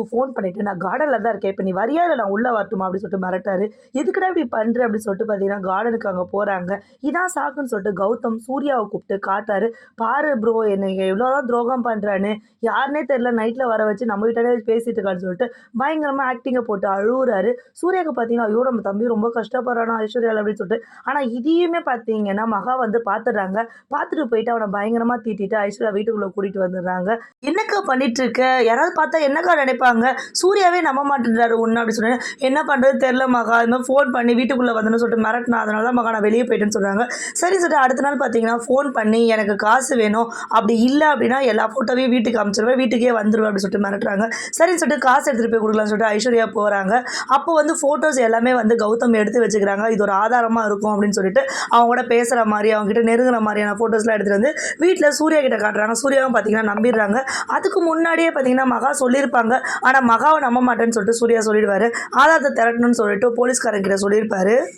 Phone பண்ணிட்டு நான் கார்டன்ல தான் இருக்கேன். இப்ப நீ வரியா இல்ல நான் உள்ள வரட்டுமா? அப்படின்னு சொல்லிட்டு மிரட்டாரு. எதுக்குடா இப்படி பண்ற? அப்படின்னு சொல்லிட்டு பார்த்தீங்கன்னா, கார்டனுக்கு அங்க போறாங்க. இதான் சாக்குன்னு சொல்லிட்டு கௌதம் சூர்யாவ கூப்பிட்டு காட்டுறாரு. பாரு ப்ரோ என்னைய எவ்வளோதான் துரோகம் பண்றான்னு. யாருன்னே தெரியல நைட்ல வர வச்சு நம்ம கிட்டயே பேசிட்டு இருக்கான்னு சொல்லிட்டு பயங்கரமா ஆக்டிங்க போட்டு அழுவுறாரு. சூர்யாவுக்கு பார்த்தீங்கன்னா, ஐயோ! நம்ம தம்பி ரொம்ப கஷ்டப்படுறானா ஐஸ்வர்யால அப்படின்னு சொல்லிட்டு. ஆனா இதையுமே பார்த்தீங்கன்னா, மகா வந்து பார்த்துடுறாங்க. பார்த்துட்டு போயிட்டு அவன பயங்கரமா தீட்டிட்டு ஐஸ்வர்யா வீட்டுக்குள்ள கூட்டிட்டு வந்துடுறாங்க. "என்னக்கா பண்ணிட்டு இருக்க? யாராவது பார்த்தா என்னக்கா நினைப்பாங்க? சூர்யாவே நம்ப மாட்டேன்றாரு உன்ன" அப்படி சொன்னேன். "என்ன பண்றது தெரியல மகா. இது மாதிரி ஃபோன் பண்ணி வீட்டுக்குள்ள வந்தேன்னு சொல்லிட்டு மிரட்டுனா. அதனால தான் மகா நான் வெளியே போயிட்டேன்னு சொல்றாங்க." சரி சொல்லிட்டு அடுத்த நாள் பார்த்தீங்கன்னா, ஃபோன் பண்ணி எனக்கு காசு வேணும். அப்படி இல்ல அப்படின்னா எல்லா ஃபோட்டோவையும் வீட்டுக்கு அனுப்பிச்சிருவேன். வீட்டுக்கே வந்துருவேன் அப்படின்னு சொல்லிட்டு மிரட்டுறாங்க. சரின்னு சொல்லிட்டு காசு எடுத்துட்டு போய் குடுக்கலாம்னு சொல்லிட்டு ஐஸ்வர்யா போறாங்க. அப்போ வந்து ஃபோட்டோஸ் எல்லாமே வந்து கௌதம் எடுத்து வச்சுக்கிறாங்க. இது ஒரு ஆதாரமா இருக்கும் அப்படின்னு சொல்லிட்டு அவங்க கூட பேசுற மாரி, அவங்க கிட்ட நெருங்குற மாரியான ஃபோட்டோஸ்லாம் எடுத்துட்டு வந்து வீட்ல சூர்யா கிட்ட காட்டுறாங்க. சூர்யாவும் பார்த்தீங்கன்னா நம்பிடுறாங்க. அதுக்கு முன்னாடியே பார்த்தீங்கன்னா மகா சொல்லியிருப்பாங்க. ஆனா மகாவ நம்ப மாட்டேன்னு சொல்லிட்டு சூர்யா சொல்லிடுவாரு. ஆதாரத்த திரட்டணும்னு சொல்லிட்டு போலீஸ்காரங்க கிட்ட சொல்லியிருப்பாரு.